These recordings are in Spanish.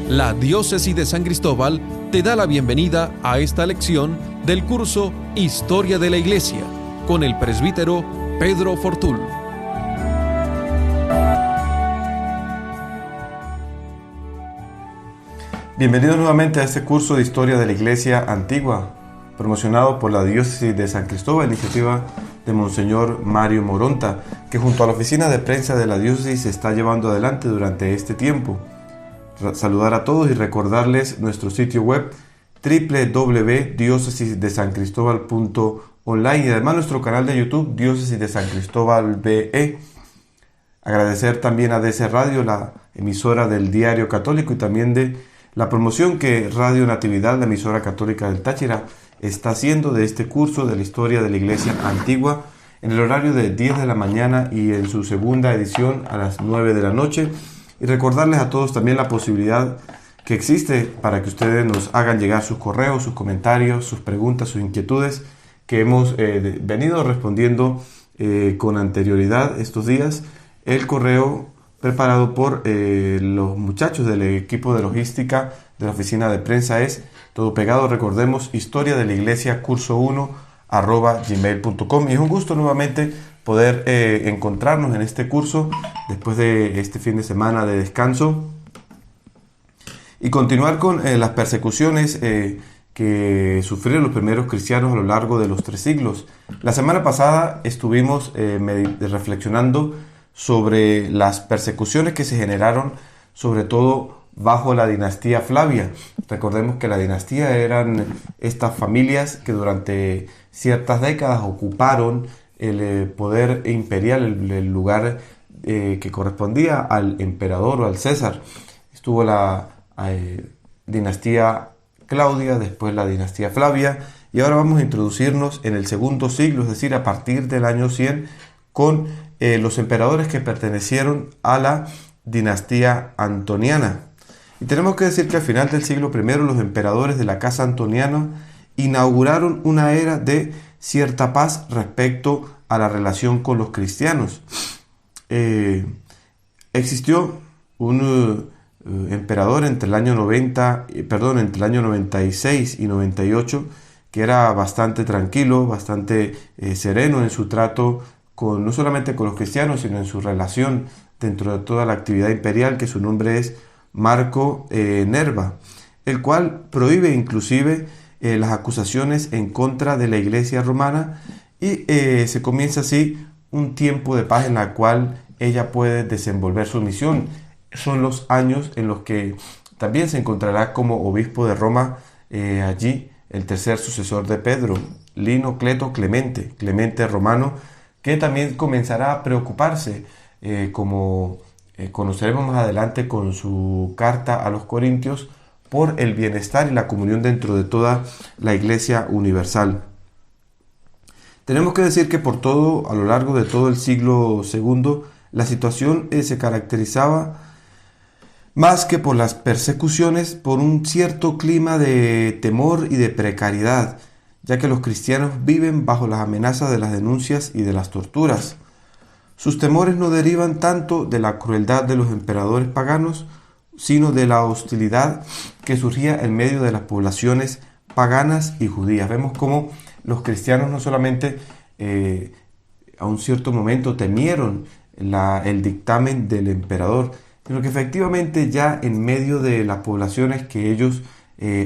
La Diócesis de San Cristóbal te da la bienvenida a esta lección del curso Historia de la Iglesia con el presbítero Pedro Fortul. Bienvenidos nuevamente a este curso de Historia de la Iglesia Antigua, promocionado por la Diócesis de San Cristóbal, iniciativa de Monseñor Mario Moronta, que junto a la oficina de prensa de la Diócesis se está llevando adelante durante este tiempo. Saludar a todos y recordarles nuestro sitio web www.diocesisdesancristóbal.online y además nuestro canal de YouTube Diócesis de San Cristóbal BE. Agradecer también a DC Radio, la emisora del Diario Católico, y también de la promoción que Radio Natividad, la emisora católica del Táchira, está haciendo de este curso de la historia de la Iglesia Antigua en el horario de 10 de la mañana y en su segunda edición a las 9 de la noche. Y recordarles a todos también la posibilidad que existe para que ustedes nos hagan llegar sus correos, sus comentarios, sus preguntas, sus inquietudes, que hemos venido respondiendo con anterioridad estos días. El correo preparado por los muchachos del equipo de logística de la oficina de prensa es todo pegado, recordemos, historia de la iglesia curso 1 @gmail.com. Y es un gusto nuevamente poder encontrarnos en este curso después de este fin de semana de descanso y continuar con las persecuciones que sufrieron los primeros cristianos a lo largo de los 3 siglos. La semana pasada estuvimos reflexionando sobre las persecuciones que se generaron sobre todo bajo la dinastía Flavia. Recordemos que la dinastía eran estas familias que durante ciertas décadas ocuparon el poder imperial, el lugar que correspondía al emperador o al César. Estuvo la dinastía Claudia, después la dinastía Flavia, y ahora vamos a introducirnos en el segundo siglo, es decir, a partir del año 100, con los emperadores que pertenecieron a la dinastía antoniana. Y tenemos que decir que al final del siglo I los emperadores de la casa antoniana inauguraron una era de cierta paz respecto a la relación con los cristianos. Existió un emperador entre el año 96 y 98 que era bastante tranquilo, bastante sereno en su trato no solamente con los cristianos, sino en su relación dentro de toda la actividad imperial, que su nombre es Marco Nerva, el cual prohíbe inclusive las acusaciones en contra de la Iglesia romana y se comienza así un tiempo de paz en la cual ella puede desenvolver su misión. Son los años en los que también se encontrará como obispo de Roma allí el tercer sucesor de Pedro, Lino Cleto Clemente Romano, que también comenzará a preocuparse, como conoceremos más adelante con su carta a los Corintios, por el bienestar y la comunión dentro de toda la Iglesia universal. Tenemos que decir que a lo largo de todo el siglo II, la situación se caracterizaba más que por las persecuciones, por un cierto clima de temor y de precariedad, ya que los cristianos viven bajo las amenazas de las denuncias y de las torturas. Sus temores no derivan tanto de la crueldad de los emperadores paganos, sino de la hostilidad que surgía en medio de las poblaciones paganas y judías. Vemos cómo los cristianos no solamente a un cierto momento temieron el dictamen del emperador, sino que efectivamente ya en medio de las poblaciones que ellos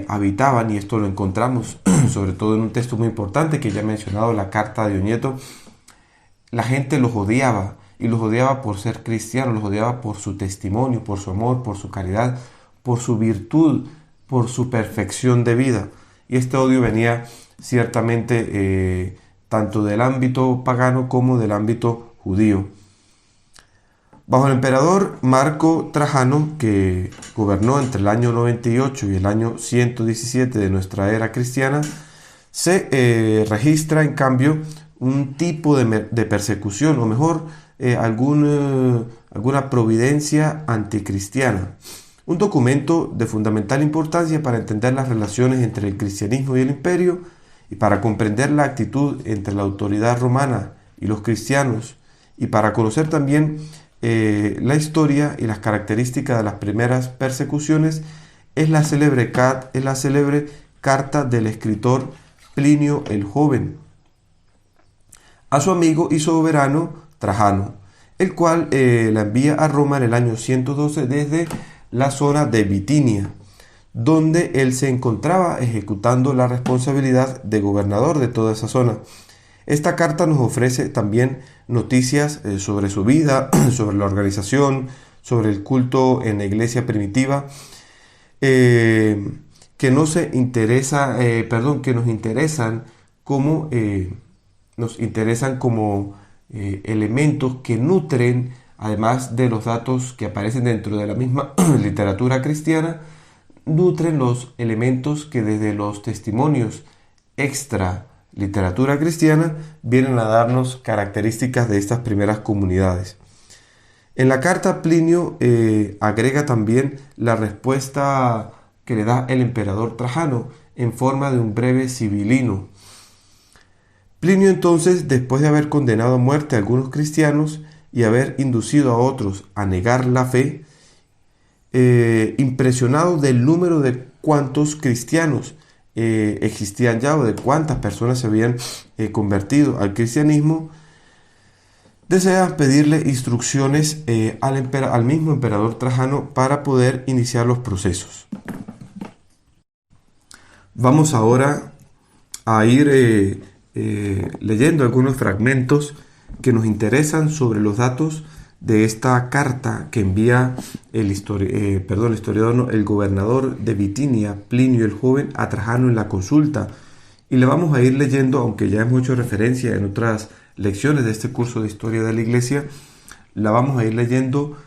habitaban, y esto lo encontramos sobre todo en un texto muy importante que ya he mencionado, la carta de Oñeto, la gente los odiaba, y los odiaba por ser cristianos, los odiaba por su testimonio, por su amor, por su caridad, por su virtud, por su perfección de vida. Y este odio venía ciertamente tanto del ámbito pagano como del ámbito judío. Bajo el emperador Marco Trajano, que gobernó entre el año 98 y el año 117 de nuestra era cristiana, se registra en cambio un tipo de persecución, o mejor, alguna providencia anticristiana. Un documento de fundamental importancia para entender las relaciones entre el cristianismo y el imperio y para comprender la actitud entre la autoridad romana y los cristianos, y para conocer también la historia y las características de las primeras persecuciones es la célebre carta del escritor Plinio el Joven a su amigo y soberano Trajano, el cual la envía a Roma en el año 112 desde la zona de Bitinia, donde él se encontraba ejecutando la responsabilidad de gobernador de toda esa zona. Esta carta nos ofrece también noticias sobre su vida, sobre la organización, sobre el culto en la iglesia primitiva, que nos interesan como elementos que nutren, además de los datos que aparecen dentro de la misma literatura cristiana, nutren los elementos que desde los testimonios extra literatura cristiana vienen a darnos características de estas primeras comunidades. En la carta Plinio agrega también la respuesta que le da el emperador Trajano en forma de un breve sibilino. Plinio entonces, después de haber condenado a muerte a algunos cristianos y haber inducido a otros a negar la fe, impresionado del número de cuántos cristianos existían ya o de cuántas personas se habían convertido al cristianismo, desea pedirle instrucciones al mismo emperador Trajano para poder iniciar los procesos. Vamos ahora a ir leyendo algunos fragmentos que nos interesan sobre los datos de esta carta que envía el gobernador de Bitinia, Plinio el Joven, a Trajano en la consulta. Y le vamos a ir leyendo, aunque ya hemos hecho referencia en otras lecciones de este curso de Historia de la Iglesia, la vamos a ir leyendo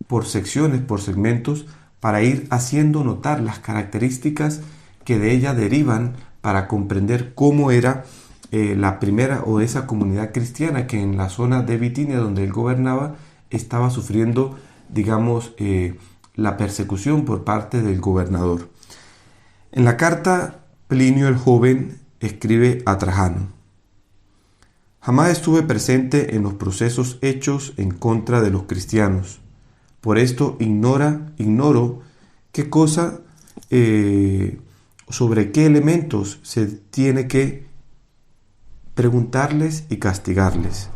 por secciones, por segmentos, para ir haciendo notar las características que de ella derivan para comprender cómo era la primera o esa comunidad cristiana que en la zona de Bitinia donde él gobernaba estaba sufriendo, la persecución por parte del gobernador. En la carta, Plinio el Joven escribe a Trajano: jamás estuve presente en los procesos hechos en contra de los cristianos. Por esto ignoro qué cosa, sobre qué elementos se tiene que preguntarles y castigarles.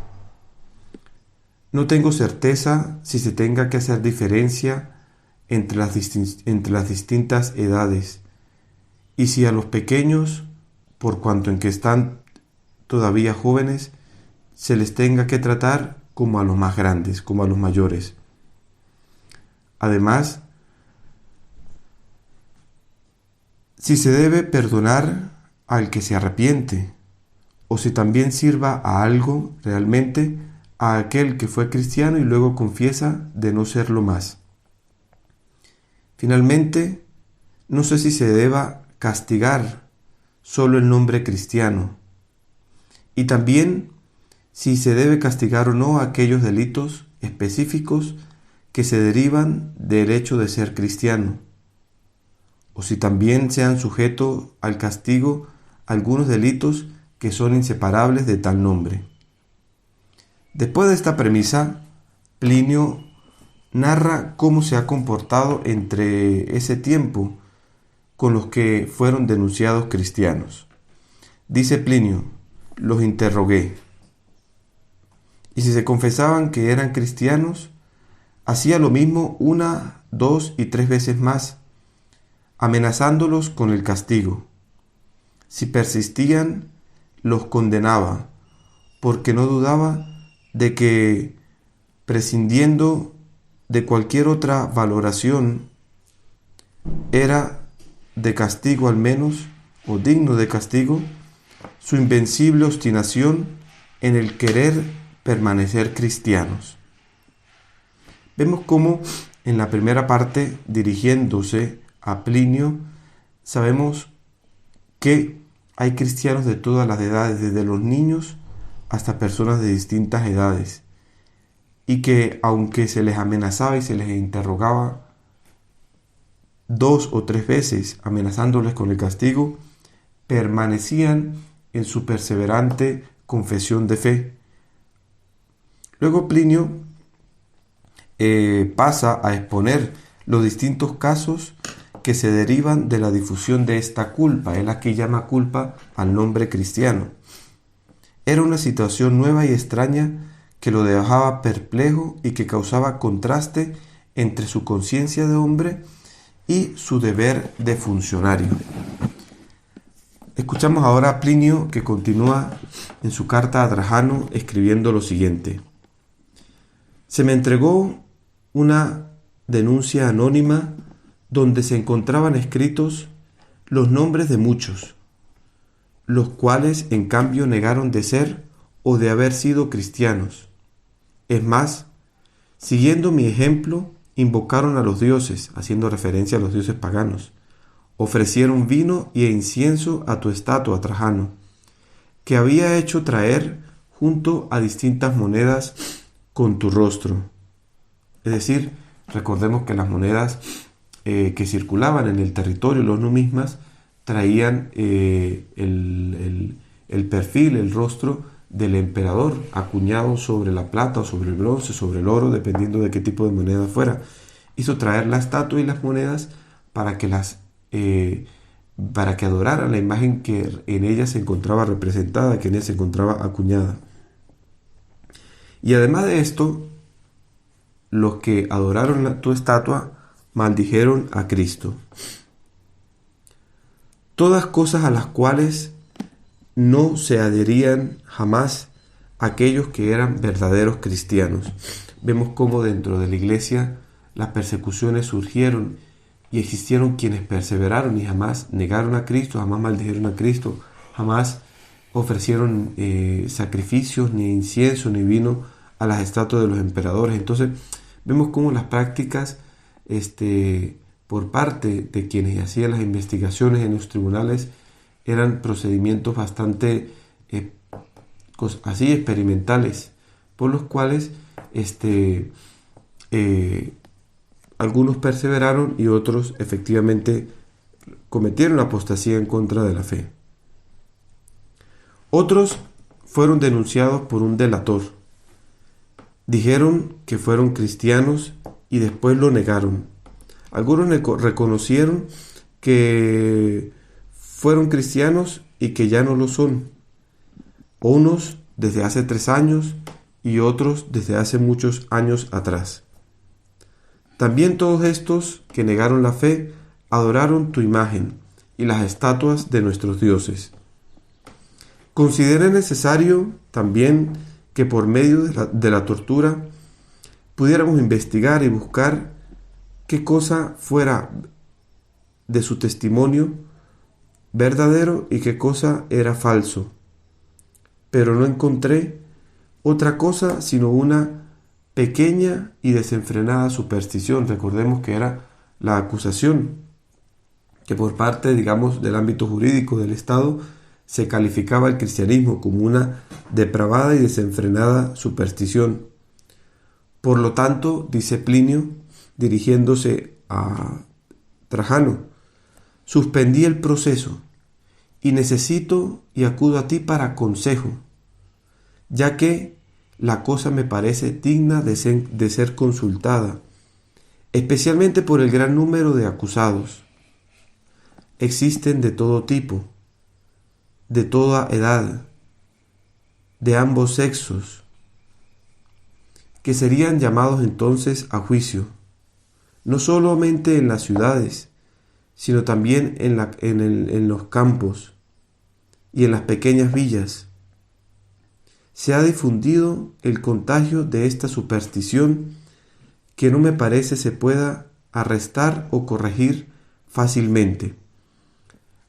No tengo certeza si se tenga que hacer diferencia entre las distintas edades, y si a los pequeños, por cuanto en que están todavía jóvenes, se les tenga que tratar como a los más grandes, como a los mayores. Además, si se debe perdonar al que se arrepiente, o si también sirva a algo realmente a aquel que fue cristiano y luego confiesa de no serlo más. Finalmente, no sé si se deba castigar solo el nombre cristiano, y también si se debe castigar o no aquellos delitos específicos que se derivan del hecho de ser cristiano, o si también sean sujetos al castigo algunos delitos que son inseparables de tal nombre. Después de esta premisa, Plinio narra cómo se ha comportado entre ese tiempo con los que fueron denunciados cristianos. Dice Plinio: los interrogué, y si se confesaban que eran cristianos, hacía lo mismo 1, 2 y 3 veces más, amenazándolos con el castigo. Si persistían, los condenaba, porque no dudaba de que, prescindiendo de cualquier otra valoración, era de castigo al menos, o digno de castigo, su invencible obstinación en el querer permanecer cristianos. Vemos cómo en la primera parte, dirigiéndose a Plinio, sabemos que hay cristianos de todas las edades, desde los niños hasta personas de distintas edades, y que aunque se les amenazaba y se les interrogaba 2 o 3 veces, amenazándoles con el castigo, permanecían en su perseverante confesión de fe. Luego Plinio pasa a exponer los distintos casos que se derivan de la difusión de esta culpa. Él aquí llama culpa al nombre cristiano. Era una situación nueva y extraña que lo dejaba perplejo y que causaba contraste entre su conciencia de hombre y su deber de funcionario. Escuchamos ahora a Plinio, que continúa en su carta a Trajano escribiendo lo siguiente: se me entregó una denuncia anónima donde se encontraban escritos los nombres de muchos, los cuales en cambio negaron de ser o de haber sido cristianos. Es más, siguiendo mi ejemplo, invocaron a los dioses, haciendo referencia a los dioses paganos. Ofrecieron vino e incienso a tu estatua, Trajano, que había hecho traer junto a distintas monedas con tu rostro. Es decir, recordemos que las monedas que circulaban en el territorio, los numismas, traían el perfil, el rostro del emperador acuñado sobre la plata o sobre el bronce, sobre el oro, dependiendo de qué tipo de moneda fuera. Hizo traer la estatua y las monedas para que adoraran la imagen que en ella se encontraba representada, que en ella se encontraba acuñada. Y además de esto, los que adoraron tu estatua maldijeron a Cristo. Todas cosas a las cuales no se adherían jamás aquellos que eran verdaderos cristianos. Vemos cómo dentro de la iglesia las persecuciones surgieron y existieron quienes perseveraron y jamás negaron a Cristo, jamás maldijeron a Cristo, jamás ofrecieron sacrificios, ni incienso, ni vino a las estatuas de los emperadores. Entonces vemos cómo las prácticas por parte de quienes hacían las investigaciones en los tribunales eran procedimientos bastante así experimentales, por los cuales algunos perseveraron y otros efectivamente cometieron apostasía en contra de la fe. Otros fueron denunciados por un delator. Dijeron que fueron cristianos y después lo negaron. Algunos reconocieron que fueron cristianos y que ya no lo son. Unos desde hace 3 años y otros desde hace muchos años atrás. También todos estos que negaron la fe adoraron tu imagen y las estatuas de nuestros dioses. Consideré necesario también que por medio de la tortura pudiéramos investigar y buscar qué cosa fuera de su testimonio verdadero y qué cosa era falso. Pero no encontré otra cosa sino una pequeña y desenfrenada superstición. Recordemos que era la acusación que por parte, digamos, del ámbito jurídico del Estado se calificaba el cristianismo como una depravada y desenfrenada superstición. Por lo tanto, dice Plinio, dirigiéndose a Trajano, suspendí el proceso y necesito y acudo a ti para consejo, ya que la cosa me parece digna de ser consultada, especialmente por el gran número de acusados. Existen de todo tipo, de toda edad, de ambos sexos, que serían llamados entonces a juicio, no solamente en las ciudades, sino también en los campos y en las pequeñas villas. Se ha difundido el contagio de esta superstición que no me parece se pueda arrestar o corregir fácilmente.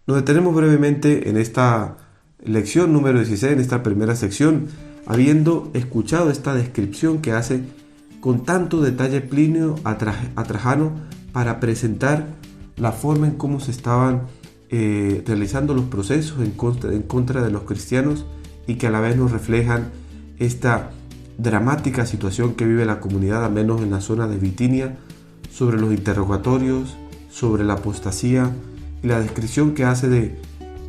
Nos detenemos brevemente en esta lección número 16, en esta primera sección, habiendo escuchado esta descripción que hace con tanto detalle Plinio a Trajano para presentar la forma en cómo se estaban realizando los procesos en contra de los cristianos y que a la vez nos reflejan esta dramática situación que vive la comunidad, al menos en la zona de Bitinia, sobre los interrogatorios, sobre la apostasía y la descripción que hace de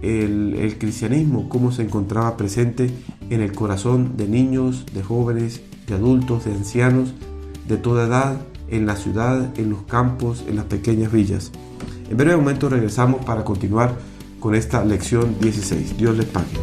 el cristianismo, cómo se encontraba presente en el corazón de niños, de jóvenes, de adultos, de ancianos, de toda edad, en la ciudad, en los campos, en las pequeñas villas. En breve momento regresamos para continuar con esta lección 16. Dios les pague.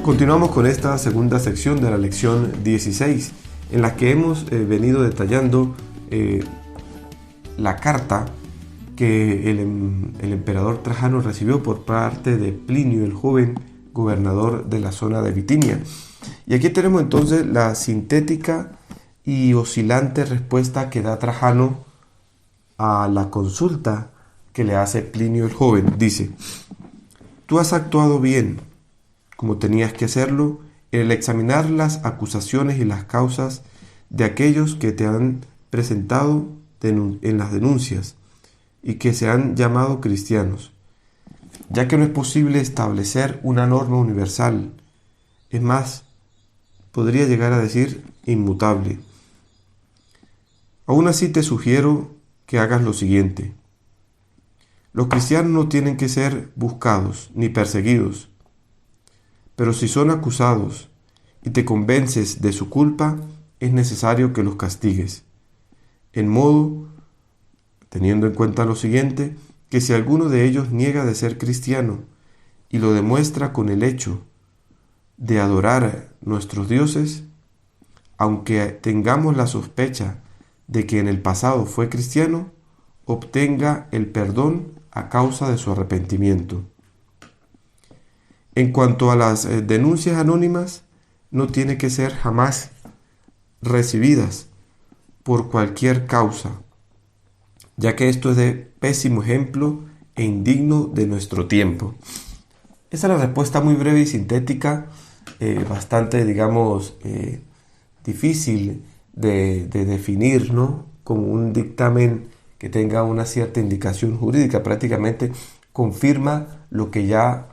Continuamos con esta segunda sección de la lección 16, en la que hemos venido detallando la carta que el emperador Trajano recibió por parte de Plinio el joven, gobernador de la zona de Bitinia. Y aquí tenemos entonces la sintética y oscilante respuesta que da Trajano a la consulta que le hace Plinio el joven. Dice: tú has actuado bien, como tenías que hacerlo, en el examinar las acusaciones y las causas de aquellos que te han presentado en las denuncias y que se han llamado cristianos, ya que no es posible establecer una norma universal, es más, podría llegar a decir inmutable. Aún así te sugiero que hagas lo siguiente. Los cristianos no tienen que ser buscados ni perseguidos, pero si son acusados y te convences de su culpa, es necesario que los castigues. En modo, teniendo en cuenta lo siguiente, que si alguno de ellos niega de ser cristiano y lo demuestra con el hecho de adorar a nuestros dioses, aunque tengamos la sospecha de que en el pasado fue cristiano, obtenga el perdón a causa de su arrepentimiento. En cuanto a las denuncias anónimas, no tiene que ser jamás recibidas por cualquier causa, ya que esto es de pésimo ejemplo e indigno de nuestro tiempo. Esa es la respuesta muy breve y sintética, bastante, difícil de definir, ¿no? Como un dictamen que tenga una cierta indicación jurídica. Prácticamente confirma lo que ya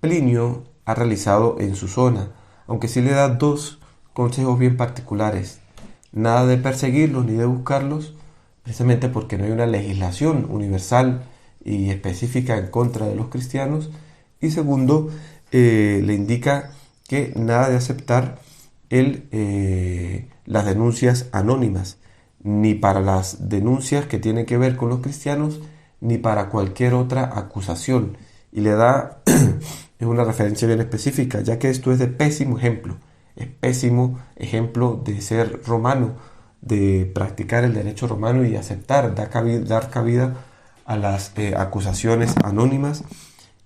Plinio ha realizado en su zona, aunque sí le da dos consejos bien particulares: nada de perseguirlos ni de buscarlos, precisamente porque no hay una legislación universal y específica en contra de los cristianos, y segundo, le indica que nada de aceptar las denuncias anónimas, ni para las denuncias que tienen que ver con los cristianos, ni para cualquier otra acusación. Y le da es una referencia bien específica, ya que esto es de pésimo ejemplo. Es pésimo ejemplo de ser romano, de practicar el derecho romano y aceptar, dar cabida a las acusaciones anónimas.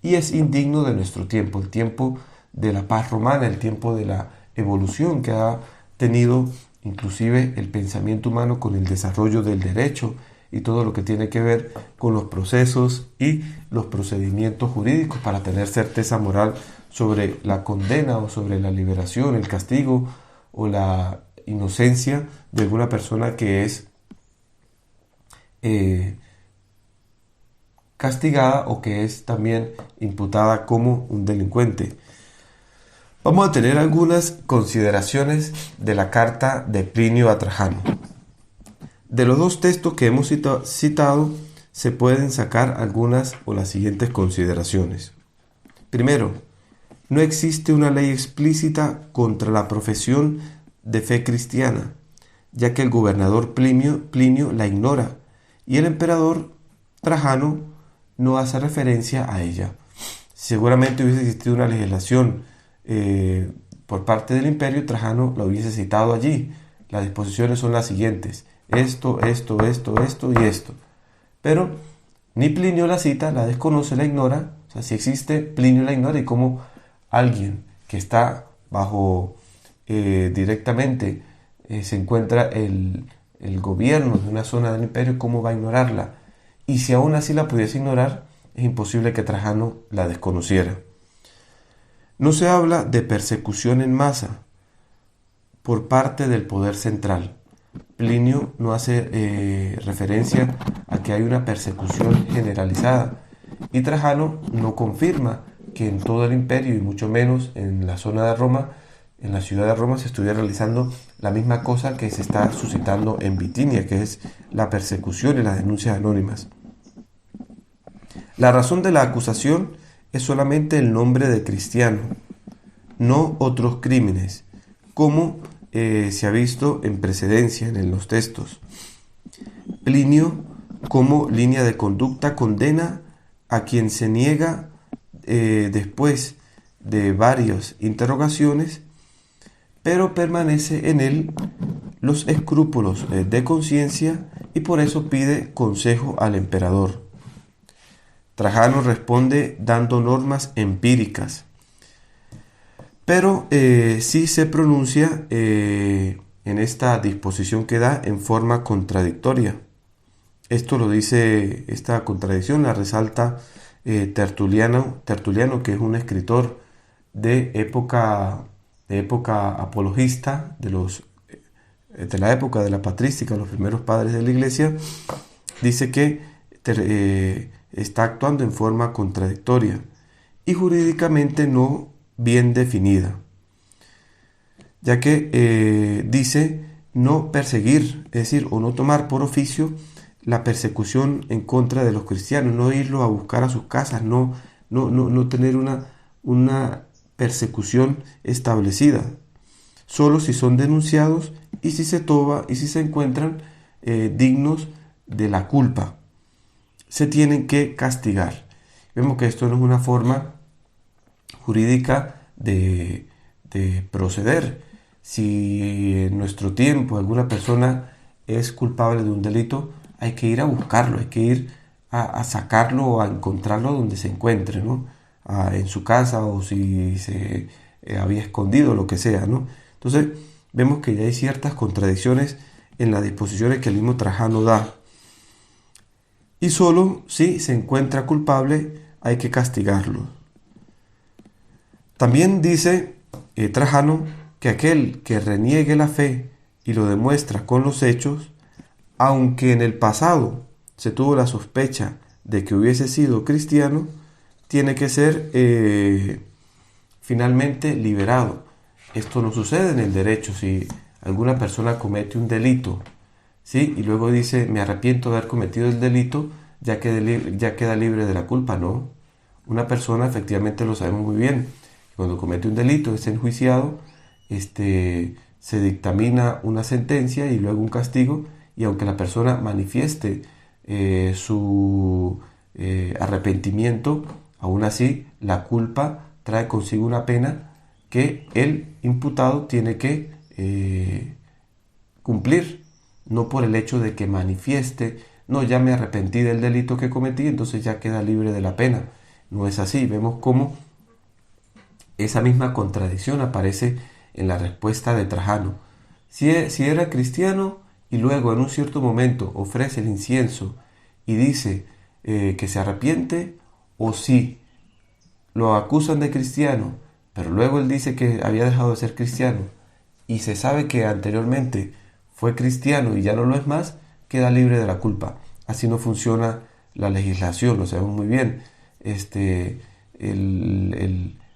Y es indigno de nuestro tiempo, el tiempo de la paz romana, el tiempo de la evolución que ha tenido inclusive el pensamiento humano con el desarrollo del derecho y todo lo que tiene que ver con los procesos y los procedimientos jurídicos para tener certeza moral sobre la condena o sobre la liberación, el castigo o la inocencia de alguna persona que es castigada o que es también imputada como un delincuente. Vamos a tener algunas consideraciones de la carta de Plinio a Trajano. De los dos textos que hemos citado, se pueden sacar algunas o las siguientes consideraciones. Primero, no existe una ley explícita contra la profesión de fe cristiana, ya que el gobernador Plinio la ignora y el emperador Trajano no hace referencia a ella. Seguramente hubiese existido una legislación por parte del imperio, Trajano la hubiese citado allí. Las disposiciones son las siguientes: esto y esto. Pero ni Plinio la cita, la desconoce, la ignora, O sea, si existe, Plinio la ignora, y como alguien que está bajo directamente se encuentra el gobierno de una zona del imperio, ¿cómo va a ignorarla? Y si aún así la pudiese ignorar, es imposible que Trajano la desconociera. No se habla de persecución en masa por parte del poder central. Plinio no hace referencia a que hay una persecución generalizada, y Trajano no confirma que en todo el imperio, y mucho menos en la zona de Roma, en la ciudad de Roma, se estuviera realizando la misma cosa que se está suscitando en Bitinia, que es la persecución y las denuncias anónimas. La razón de la acusación es solamente el nombre de cristiano, no otros crímenes, como se ha visto en precedencia en los textos. Plinio, como línea de conducta, condena a quien se niega después de varias interrogaciones, pero permanece en él los escrúpulos de conciencia, y por eso pide consejo al emperador. Trajano responde dando normas empíricas, pero sí se pronuncia en esta disposición que da en forma contradictoria. Esto lo dice, esta contradicción la resalta Tertuliano, que es un escritor de época apologista, de la época de la patrística, los primeros padres de la Iglesia. Dice que está actuando en forma contradictoria y jurídicamente no bien definida, ya que dice no perseguir, es decir, o no tomar por oficio la persecución en contra de los cristianos, no irlos a buscar a sus casas, no tener una persecución establecida, solo si son denunciados y si se encuentran dignos de la culpa, se tienen que castigar. Vemos que esto no es una forma jurídica de proceder. Si en nuestro tiempo alguna persona es culpable de un delito, hay que ir a buscarlo, hay que ir a sacarlo o a encontrarlo donde se encuentre, ¿no? En su casa, o si se había escondido, lo que sea, ¿no? Entonces vemos que ya hay ciertas contradicciones en las disposiciones que el mismo Trajano da. Y solo si se encuentra culpable hay que castigarlo. También dice Trajano que aquel que reniegue la fe y lo demuestra con los hechos, aunque en el pasado se tuvo la sospecha de que hubiese sido cristiano, tiene que ser finalmente liberado. Esto no sucede en el derecho. Si alguna persona comete un delito, ¿sí?, y luego dice me arrepiento de haber cometido el delito, ya queda libre de la culpa. No, una persona, efectivamente lo sabemos muy bien, cuando comete un delito es enjuiciado, se dictamina una sentencia y luego un castigo, y aunque la persona manifieste su arrepentimiento, aún así la culpa trae consigo una pena que el imputado tiene que cumplir, no por el hecho de que manifieste, no, ya me arrepentí del delito que cometí, entonces ya queda libre de la pena. No es así. Vemos cómo esa misma contradicción aparece en la respuesta de Trajano. Si era cristiano y luego en un cierto momento ofrece el incienso y dice que se arrepiente, o si lo acusan de cristiano, pero luego él dice que había dejado de ser cristiano y se sabe que anteriormente fue cristiano y ya no lo es más, queda libre de la culpa. Así no funciona la legislación, lo sabemos muy bien.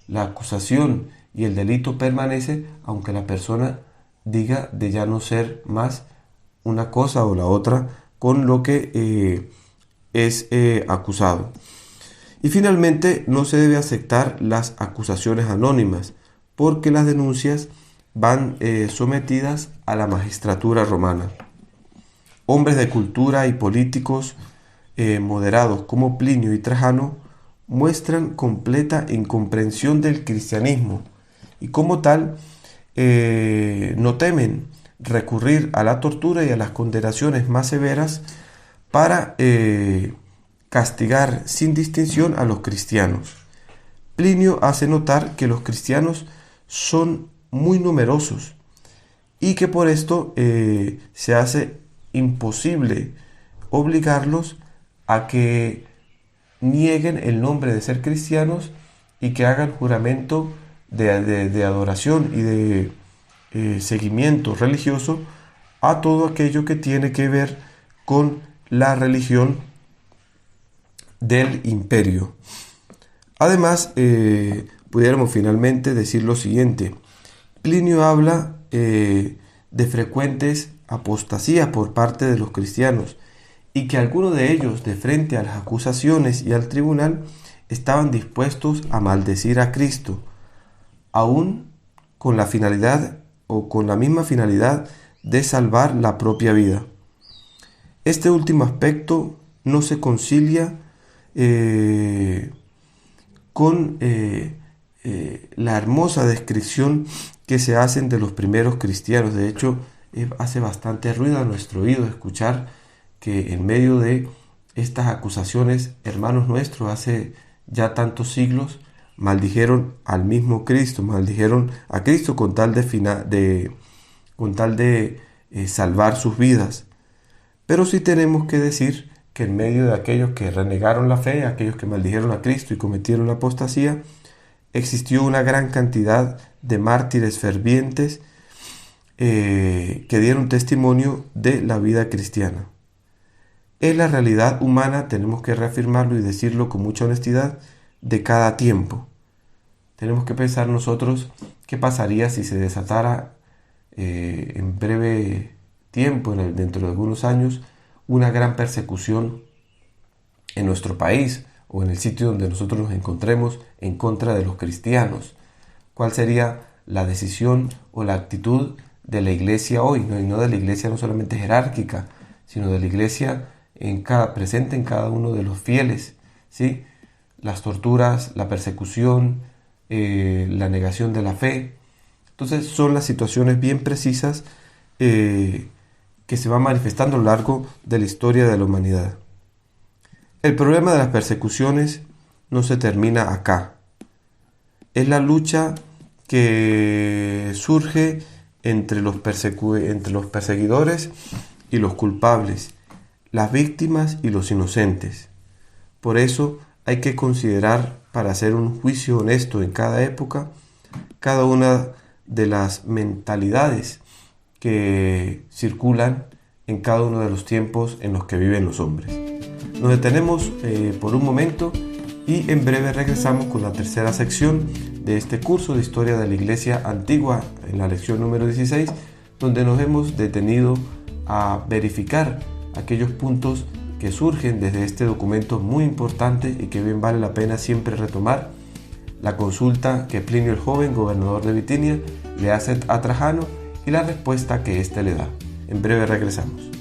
La acusación y el delito permanece aunque la persona diga de ya no ser más una cosa o la otra con lo que es acusado. Y finalmente, no se debe aceptar las acusaciones anónimas, porque las denuncias van sometidas a la magistratura romana. Hombres de cultura y políticos moderados como Plinio y Trajano muestran completa incomprensión del cristianismo y como tal no temen recurrir a la tortura y a las condenaciones más severas para castigar sin distinción a los cristianos. Plinio hace notar que los cristianos son muy numerosos y que por esto se hace imposible obligarlos a que nieguen el nombre de ser cristianos y que hagan juramento de adoración y de seguimiento religioso a todo aquello que tiene que ver con la religión del imperio. Además, pudiéramos finalmente decir lo siguiente: Plinio habla de frecuentes apostasías por parte de los cristianos y que algunos de ellos, de frente a las acusaciones y al tribunal, estaban dispuestos a maldecir a Cristo, aún con la finalidad o con la misma finalidad de salvar la propia vida. Este último aspecto no se concilia con la hermosa descripción que se hacen de los primeros cristianos. De hecho, hace bastante ruido a nuestro oído escuchar que en medio de estas acusaciones, hermanos nuestros hace ya tantos siglos maldijeron al mismo Cristo, maldijeron a Cristo con tal de salvar sus vidas. Pero sí tenemos que decir que en medio de aquellos que renegaron la fe, aquellos que maldijeron a Cristo y cometieron la apostasía, existió una gran cantidad de mártires fervientes que dieron testimonio de la vida cristiana. Es la realidad humana, tenemos que reafirmarlo y decirlo con mucha honestidad, de cada tiempo. Tenemos que pensar nosotros qué pasaría si se desatara en breve tiempo, dentro de algunos años, una gran persecución en nuestro país o en el sitio donde nosotros nos encontremos en contra de los cristianos. ¿Cuál sería la decisión o la actitud de la iglesia hoy? Y no de la iglesia no solamente jerárquica, sino de la iglesia presente en cada uno de los fieles, ¿sí? Las torturas, la persecución, la negación de la fe. Entonces son las situaciones bien precisas que se van manifestando a lo largo de la historia de la humanidad. El problema de las persecuciones no se termina acá. Es la lucha que surge entre los perseguidores y los culpables, las víctimas y los inocentes. Por eso hay que considerar, para hacer un juicio honesto en cada época, cada una de las mentalidades que circulan en cada uno de los tiempos en los que viven los hombres. Nos detenemos por un momento y en breve regresamos con la tercera sección de este curso de Historia de la Iglesia Antigua, en la lección número 16, donde nos hemos detenido a verificar aquellos puntos que surgen desde este documento muy importante y que bien vale la pena siempre retomar: la consulta que Plinio el Joven, gobernador de Bitinia, le hace a Trajano y la respuesta que éste le da. En breve regresamos.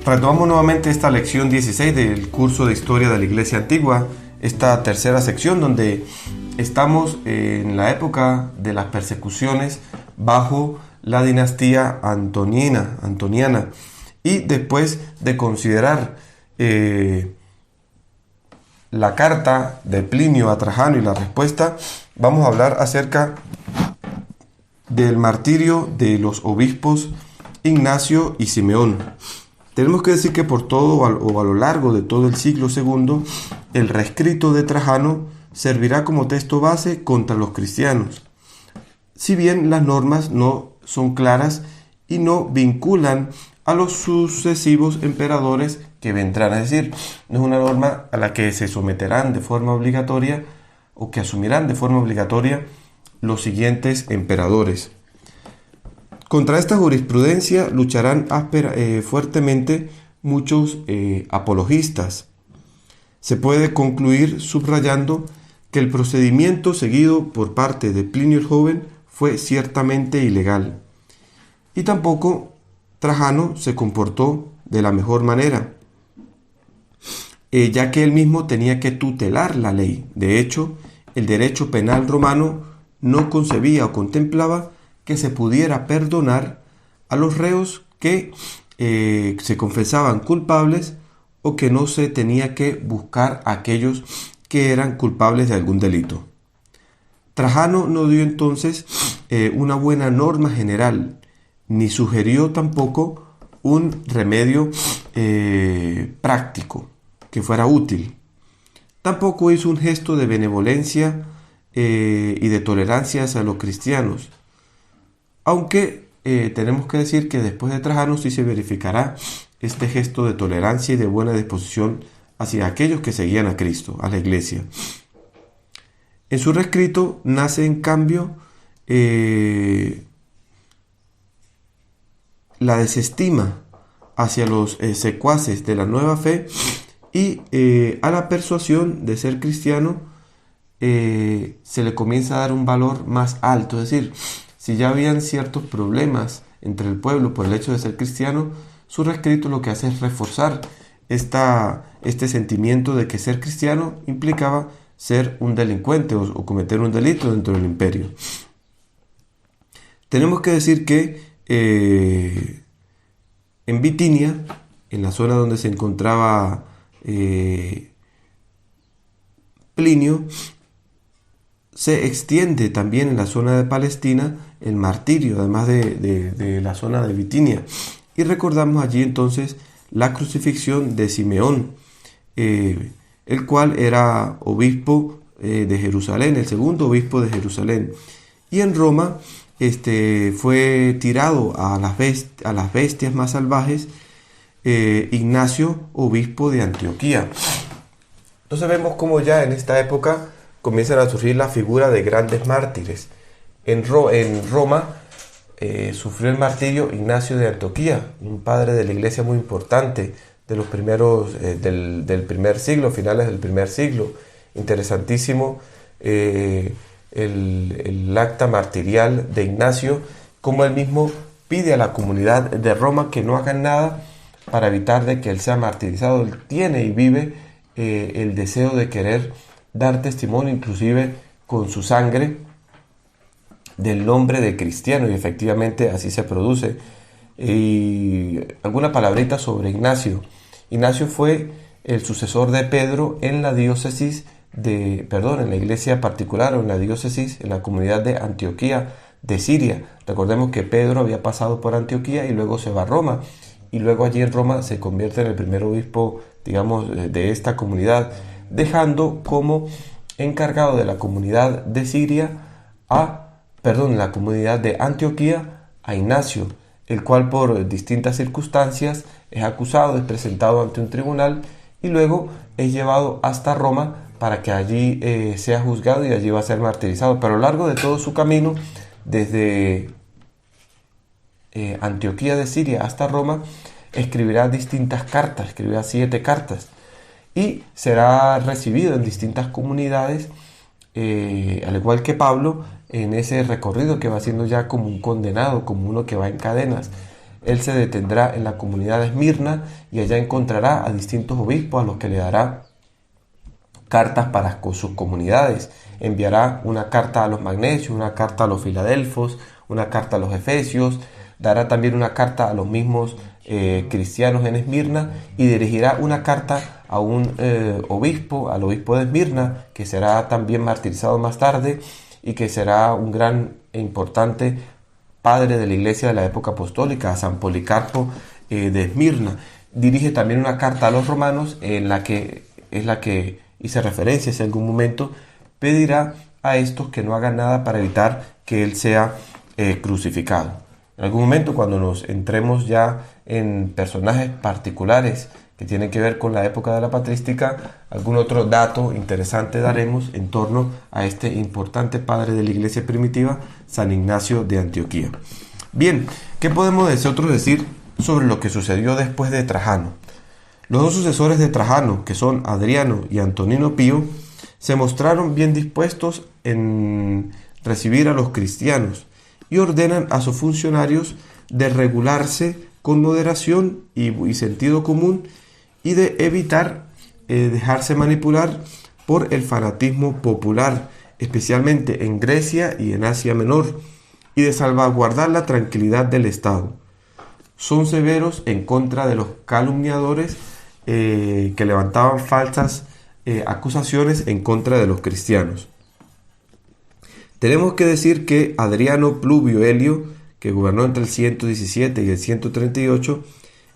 Retomamos nuevamente esta lección 16 del curso de Historia de la Iglesia Antigua, esta tercera sección donde estamos en la época de las persecuciones bajo la dinastía antoniana, y después de considerar la carta de Plinio a Trajano y la respuesta, vamos a hablar acerca del martirio de los obispos Ignacio y Simeón. Tenemos que decir que por todo o a lo largo de todo el siglo II, el reescrito de Trajano servirá como texto base contra los cristianos. Si bien las normas no son claras y no vinculan a los sucesivos emperadores que vendrán, es decir, no es una norma a la que se someterán de forma obligatoria o que asumirán de forma obligatoria los siguientes emperadores. Contra esta jurisprudencia lucharán fuertemente muchos apologistas. Se puede concluir subrayando que el procedimiento seguido por parte de Plinio el Joven fue ciertamente ilegal, y tampoco Trajano se comportó de la mejor manera, ya que él mismo tenía que tutelar la ley. De hecho, el derecho penal romano no concebía o contemplaba que se pudiera perdonar a los reos que se confesaban culpables, o que no se tenía que buscar a aquellos que eran culpables de algún delito. Trajano no dio entonces una buena norma general, ni sugirió tampoco un remedio práctico que fuera útil. Tampoco hizo un gesto de benevolencia y de tolerancia hacia los cristianos, aunque tenemos que decir que después de Trajano sí se verificará este gesto de tolerancia y de buena disposición hacia aquellos que seguían a Cristo, a la Iglesia. En su reescrito nace en cambio la desestima hacia los secuaces de la nueva fe y a la persuasión de ser cristiano se le comienza a dar un valor más alto. Es decir, si ya habían ciertos problemas entre el pueblo por el hecho de ser cristiano, su reescrito lo que hace es reforzar este sentimiento de que ser cristiano implicaba ser un delincuente o cometer un delito dentro del imperio. Tenemos que decir que en Bitinia, en la zona donde se encontraba Plinio, se extiende también en la zona de Palestina el martirio, además de la zona de Bitinia. Y recordamos allí entonces la crucifixión de Simeón, el cual era obispo de Jerusalén, el segundo obispo de Jerusalén. Y en Roma fue tirado a las bestias más salvajes Ignacio, obispo de Antioquía. Entonces vemos cómo ya en esta época comienzan a surgir la figura de grandes mártires. En Roma sufrió el martirio Ignacio de Antioquía, un padre de la iglesia muy importante de los primeros del primer siglo, finales del primer siglo. Interesantísimo el acta martirial de Ignacio, como él mismo pide a la comunidad de Roma que no hagan nada para evitar de que él sea martirizado. Él tiene y vive el deseo de querer dar testimonio, inclusive con su sangre, del nombre de cristiano, y efectivamente así se produce. Y alguna palabrita sobre Ignacio. Ignacio fue el sucesor de Pedro en la diócesis en la iglesia particular, o en la diócesis, en la comunidad de Antioquía de Siria. Recordemos que Pedro había pasado por Antioquía y luego se va a Roma, y luego allí en Roma se convierte en el primer obispo, digamos, de esta comunidad, dejando como encargado de la comunidad de la comunidad de Antioquía a Ignacio, el cual por distintas circunstancias es acusado, es presentado ante un tribunal y luego es llevado hasta Roma para que allí sea juzgado y allí va a ser martirizado. Pero a lo largo de todo su camino, desde Antioquía de Siria hasta Roma, escribirá distintas cartas, escribirá 7 cartas, y será recibido en distintas comunidades, al igual que Pablo, en ese recorrido que va haciendo ya como un condenado, como uno que va en cadenas. Él se detendrá en la comunidad de Esmirna y allá encontrará a distintos obispos a los que le dará cartas para sus comunidades. Enviará una carta a los magnesios, una carta a los filadelfos, una carta a los efesios, dará también una carta a los mismos cristianos en Esmirna, y dirigirá una carta a un obispo, al obispo de Esmirna, que será también martirizado más tarde y que será un gran e importante padre de la iglesia de la época apostólica, a San Policarpo de Esmirna. Dirige también una carta a los romanos en la que hice referencia en algún momento, pedirá a estos que no hagan nada para evitar que él sea crucificado. En algún momento, cuando nos entremos ya en personajes particulares que tienen que ver con la época de la patrística, algún otro dato interesante daremos en torno a este importante padre de la iglesia primitiva, San Ignacio de Antioquía. Bien, ¿qué podemos nosotros decir sobre lo que sucedió después de Trajano? Los dos sucesores de Trajano, que son Adriano y Antonino Pío, se mostraron bien dispuestos en recibir a los cristianos y ordenan a sus funcionarios de regularse con moderación y sentido común y de evitar dejarse manipular por el fanatismo popular, especialmente en Grecia y en Asia Menor, y de salvaguardar la tranquilidad del Estado. Son severos en contra de los calumniadores que levantaban falsas acusaciones en contra de los cristianos. Tenemos que decir que Adriano Pluvio Helio, que gobernó entre el 117 y el 138,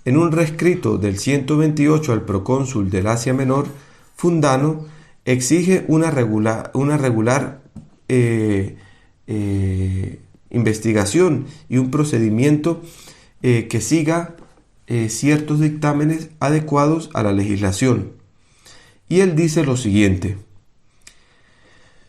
en un rescrito del 128 al procónsul del Asia Menor, Fundano, exige una regular investigación y un procedimiento que siga ciertos dictámenes adecuados a la legislación. Y él dice lo siguiente: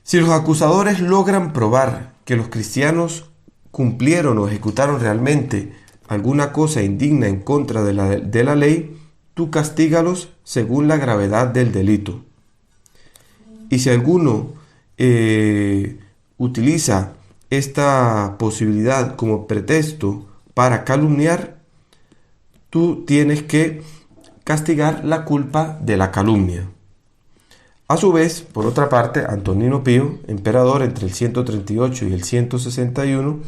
si los acusadores logran probar que los cristianos cumplieron o ejecutaron realmente alguna cosa indigna en contra de la ley, tú castígalos según la gravedad del delito. Y si alguno utiliza esta posibilidad como pretexto para calumniar, tú tienes que castigar la culpa de la calumnia. A su vez, por otra parte, Antonino Pío, emperador entre el 138 y el 161,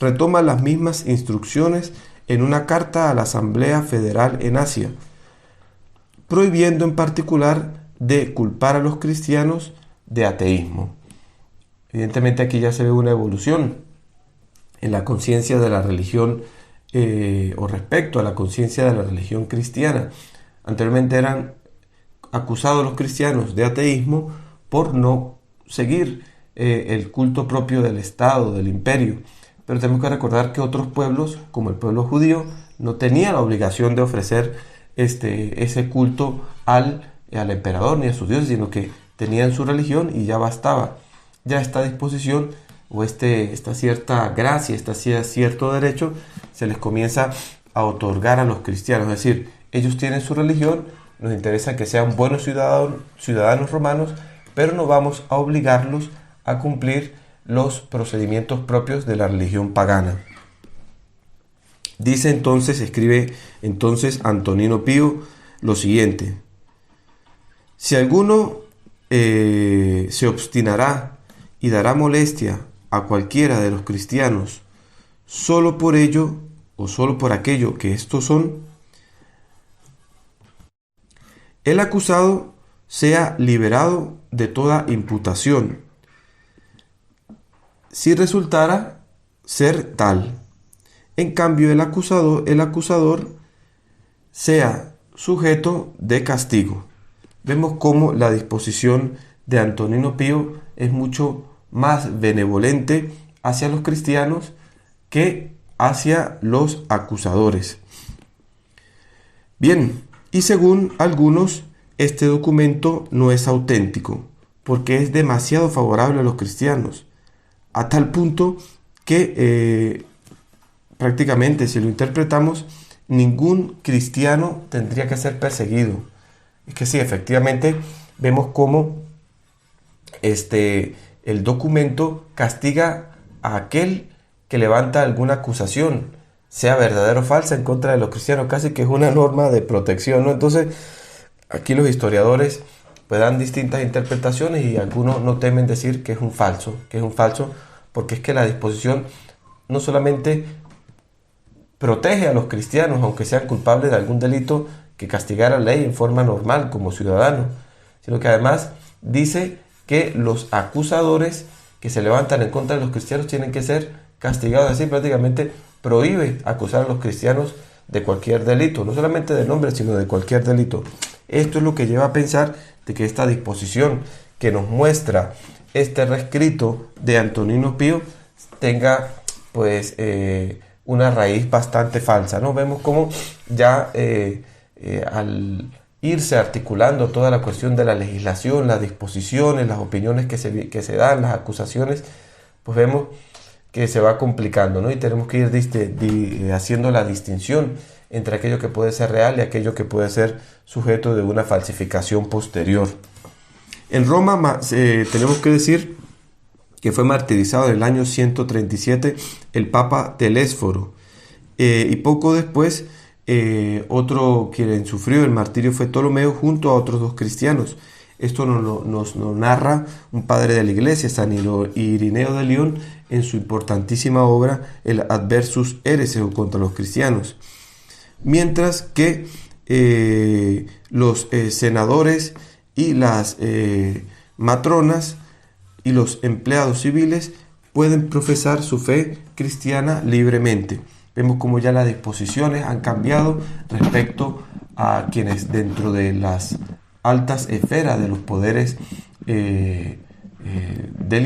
retoma las mismas instrucciones en una carta a la Asamblea Federal en Asia, prohibiendo en particular de culpar a los cristianos de ateísmo. Evidentemente aquí ya se ve una evolución en la conciencia de la religión o respecto a la conciencia de la religión cristiana. Anteriormente eran acusados los cristianos de ateísmo por no seguir el culto propio del Estado, del imperio. Pero tenemos que recordar que otros pueblos, como el pueblo judío, no tenían la obligación de ofrecer ese culto al emperador ni a sus dioses, sino que tenían su religión y ya bastaba. Ya esta disposición o esta cierta gracia, cierto derecho, se les comienza a otorgar a los cristianos. Es decir, ellos tienen su religión, nos interesa que sean buenos ciudadanos romanos, pero no vamos a obligarlos a cumplir los procedimientos propios de la religión pagana. Escribe entonces Antonino Pío lo siguiente: si alguno se obstinará y dará molestia a cualquiera de los cristianos solo por ello o solo por aquello que estos son, el acusado sea liberado de toda imputación, si resultara ser tal. En cambio, el acusador sea sujeto de castigo. Vemos cómo la disposición de Antonino Pío es mucho más benevolente hacia los cristianos que hacia los acusadores. Bien, y según algunos, este documento no es auténtico, porque es demasiado favorable a los cristianos, a tal punto que prácticamente, si lo interpretamos, ningún cristiano tendría que ser perseguido. Es que sí, efectivamente, vemos cómo el documento castiga a aquel que levanta alguna acusación, sea verdadera o falsa, en contra de los cristianos, casi que es una norma de protección, ¿no? Entonces, aquí los historiadores pues dan distintas interpretaciones y algunos no temen decir que es un falso, porque es que la disposición no solamente protege a los cristianos, aunque sean culpables de algún delito que castigar a la ley en forma normal como ciudadano, sino que además dice que los acusadores que se levantan en contra de los cristianos tienen que ser castigados. Así prácticamente prohíbe acusar a los cristianos de cualquier delito, no solamente de nombre, sino de cualquier delito. Esto es lo que lleva a pensar de que esta disposición que nos muestra este rescrito de Antonino Pío tenga pues una raíz bastante falsa, ¿no? Vemos cómo ya al irse articulando toda la cuestión de la legislación, las disposiciones, las opiniones que se dan, las acusaciones, pues vemos que se va complicando, ¿no? Y tenemos que ir haciendo la distinción entre aquello que puede ser real y aquello que puede ser sujeto de una falsificación posterior. En Roma tenemos que decir que fue martirizado en el año 137 el Papa Telésforo, y poco después otro quien sufrió el martirio fue Ptolomeo junto a otros 2 cristianos. Esto nos narra un padre de la iglesia, San Irineo de León, en su importantísima obra el Adversus Hereses, o contra los cristianos. Mientras que los senadores y las matronas y los empleados civiles pueden profesar su fe cristiana libremente. Vemos como ya las disposiciones han cambiado respecto a quienes dentro de las altas esferas de los poderes del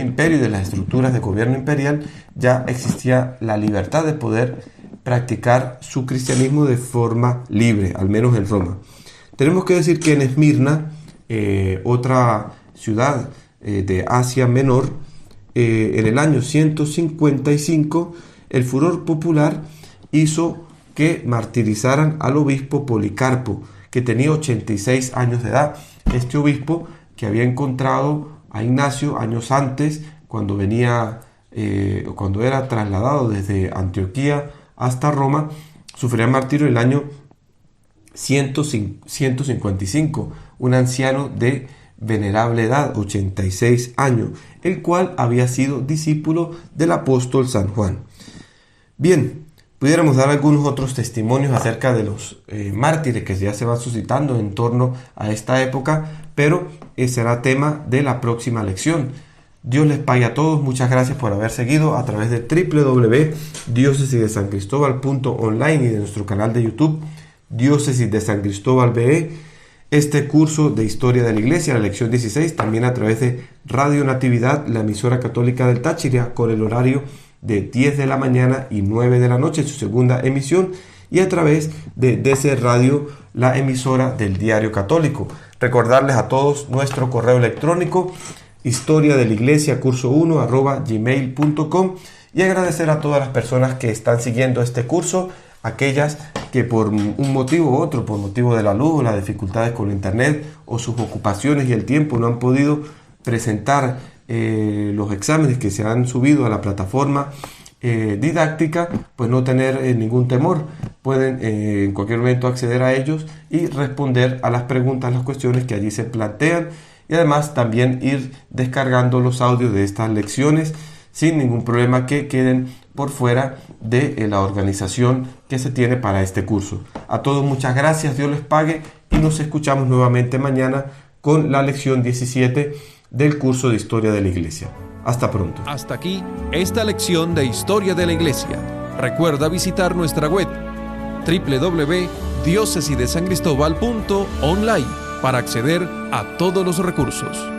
imperio y de las estructuras de gobierno imperial ya existía la libertad de poder practicar su cristianismo de forma libre, al menos en Roma. Tenemos que decir que en Esmirna, otra ciudad de Asia Menor, en el año 155 el furor popular hizo que martirizaran al obispo Policarpo, que tenía 86 años de edad. Este obispo, que había encontrado a Ignacio años antes, cuando era trasladado desde Antioquía hasta Roma, sufrió martirio en el año 155, un anciano de venerable edad, 86 años, el cual había sido discípulo del apóstol San Juan. Bien, pudiéramos dar algunos otros testimonios acerca de los mártires que ya se van suscitando en torno a esta época, pero será tema de la próxima lección. Dios les pague a todos. Muchas gracias por haber seguido a través de www.diocesisdesancristóbal.online y de nuestro canal de YouTube Diócesis de San Cristóbal BE este curso de Historia de la Iglesia, la lección 16, también a través de Radio Natividad, la emisora católica del Táchira, con el horario de 10 de la mañana y 9 de la noche, su segunda emisión, y a través de DC Radio, la emisora del Diario Católico. Recordarles a todos nuestro correo electrónico, historia de la iglesia curso1@gmail.com, y agradecer a todas las personas que están siguiendo este curso, aquellas que por un motivo u otro, por motivo de la luz, las dificultades con internet o sus ocupaciones y el tiempo, no han podido presentar los exámenes que se han subido a la plataforma didáctica, pues no tener ningún temor. Pueden en cualquier momento acceder a ellos y responder a las preguntas, las cuestiones que allí se plantean, y además también ir descargando los audios de estas lecciones sin ningún problema, que queden por fuera de la organización que se tiene para este curso. A todos muchas gracias, Dios les pague, y nos escuchamos nuevamente mañana con la lección 17 del curso de Historia de la Iglesia. Hasta pronto. Hasta aquí esta lección de Historia de la Iglesia. Recuerda visitar nuestra web www.diocesisdesancristóbal.online para acceder a todos los recursos.